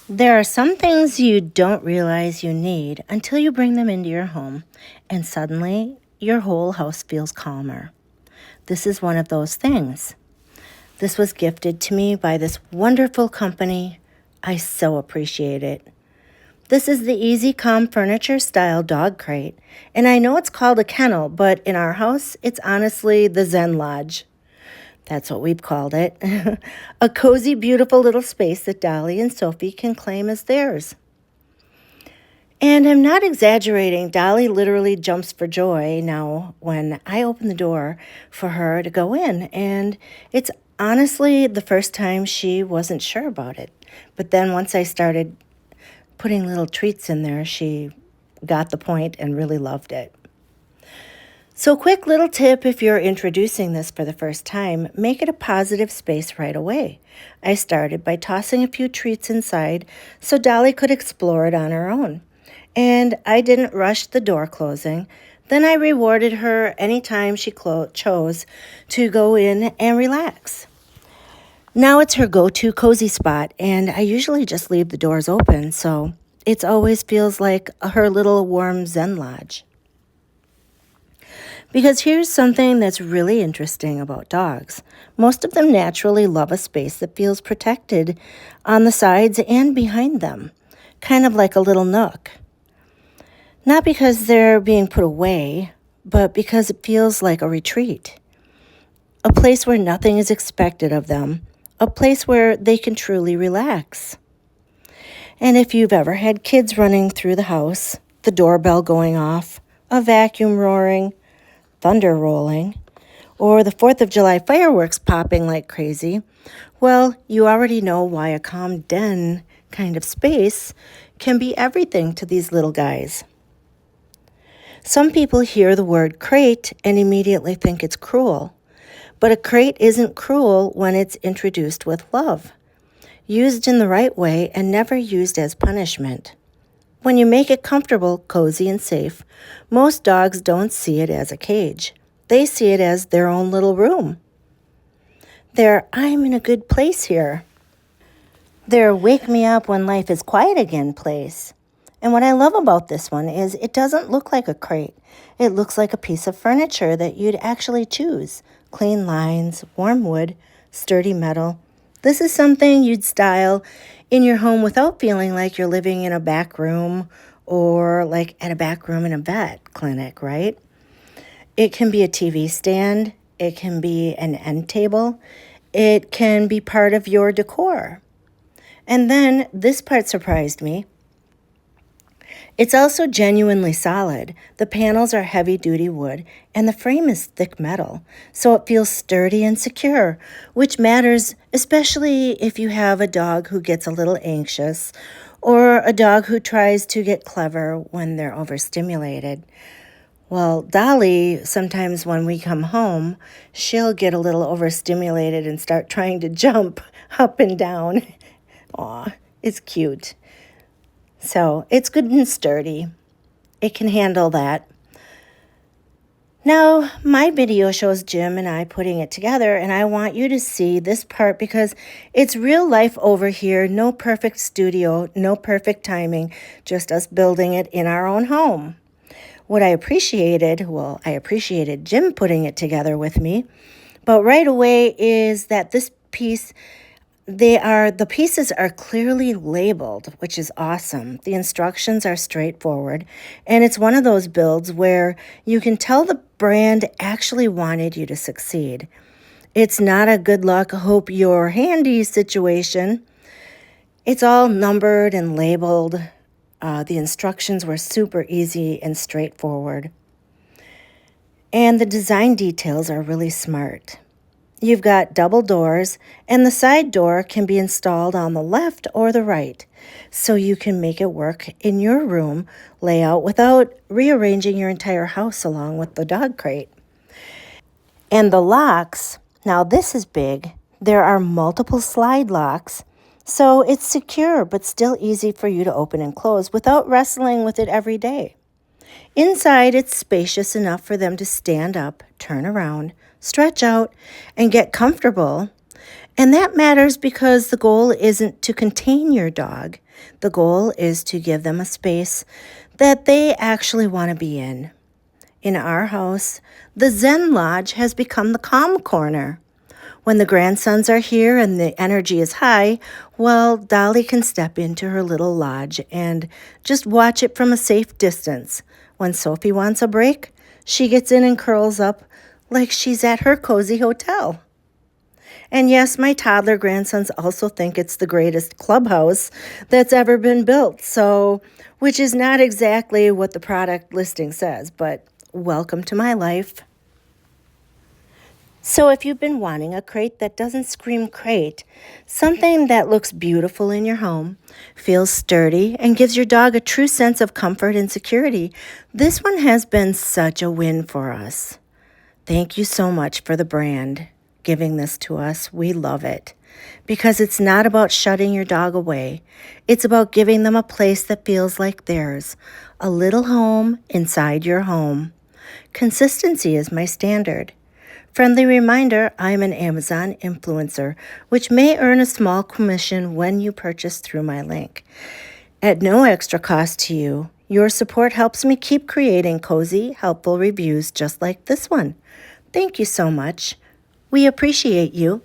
There are some things you don't realize you need until you bring them into your home, and suddenly your whole house feels calmer. This is one of those things. This was gifted to me by this wonderful company. I so appreciate it. This is the EasyCom furniture style dog crate, and I know it's called a kennel, but in our house, it's honestly the Zen Lodge. That's what we've called it. A cozy, beautiful little space that Dolly and Sophie can claim as theirs. And I'm not exaggerating. Dolly literally jumps for joy now when I open the door for her to go in. And it's honestly the first time she wasn't sure about it. But then once I started putting little treats in there, she got the point and really loved it. So, quick little tip if you're introducing this for the first time, make it a positive space right away. I started by tossing a few treats inside so Dolly could explore it on her own. And I didn't rush the door closing. Then I rewarded her anytime she chose to go in and relax. Now it's her go-to cozy spot, and I usually just leave the doors open, so it always feels like her little warm Zen Lodge. Because here's something that's really interesting about dogs. Most of them naturally love a space that feels protected on the sides and behind them, kind of like a little nook. Not because they're being put away, but because it feels like a retreat. A place where nothing is expected of them, a place where they can truly relax. And if you've ever had kids running through the house, the doorbell going off, a vacuum roaring, thunder rolling, or the 4th of July fireworks popping like crazy, well, you already know why a calm den kind of space can be everything to these little guys. Some people hear the word crate and immediately think it's cruel, but a crate isn't cruel when it's introduced with love, used in the right way and never used as punishment. When you make it comfortable, cozy, and safe, most dogs don't see it as a cage. They see it as their own little room. I'm in a good place here. They're wake me up when life is quiet again place. And what I love about this one is it doesn't look like a crate. It looks like a piece of furniture that you'd actually choose. Clean lines, warm wood, sturdy metal. This is something you'd style in your home without feeling like you're living in a back room or like at a back room in a vet clinic, right? It can be a TV stand. It can be an end table. It can be part of your decor. And then this part surprised me. It's also genuinely solid. The panels are heavy-duty wood, and the frame is thick metal, so it feels sturdy and secure, which matters especially if you have a dog who gets a little anxious or a dog who tries to get clever when they're overstimulated. Well, Dolly, sometimes when we come home, she'll get a little overstimulated and start trying to jump up and down. Aw, it's cute. So it's good and sturdy. It can handle that. Now, my video shows Jim and I putting it together, and I want you to see this part because it's real life over here. No perfect studio, no perfect timing, just us building it in our own home. What I appreciated Jim putting it together with me, but right away is that this piece, the pieces are clearly labeled, which is awesome. The instructions are straightforward, and it's one of those builds where you can tell the brand actually wanted you to succeed. It's not a good luck, hope you're handy situation. It's all numbered and labeled. The instructions were super easy and straightforward. And the design details are really smart. You've got double doors, and the side door can be installed on the left or the right, so you can make it work in your room layout without rearranging your entire house along with the dog crate. And the locks, now this is big. There are multiple slide locks, so it's secure but still easy for you to open and close without wrestling with it every day. Inside, it's spacious enough for them to stand up, turn around, stretch out, and get comfortable. And that matters because the goal isn't to contain your dog. The goal is to give them a space that they actually want to be in. In our house, the Zen Lodge has become the calm corner. When the grandsons are here and the energy is high, well, Dolly can step into her little lodge and just watch it from a safe distance. When Sophie wants a break, she gets in and curls up like she's at her cozy hotel. And yes, my toddler grandsons also think it's the greatest clubhouse that's ever been built, which is not exactly what the product listing says, but welcome to my life. So if you've been wanting a crate that doesn't scream crate, something that looks beautiful in your home, feels sturdy, and gives your dog a true sense of comfort and security, this one has been such a win for us. Thank you so much for the brand giving this to us. We love it because it's not about shutting your dog away. It's about giving them a place that feels like theirs, a little home inside your home. Consistency is my standard. Friendly reminder, I'm an Amazon influencer, which may earn a small commission when you purchase through my link. At no extra cost to you, your support helps me keep creating cozy, helpful reviews just like this one. Thank you so much. We appreciate you.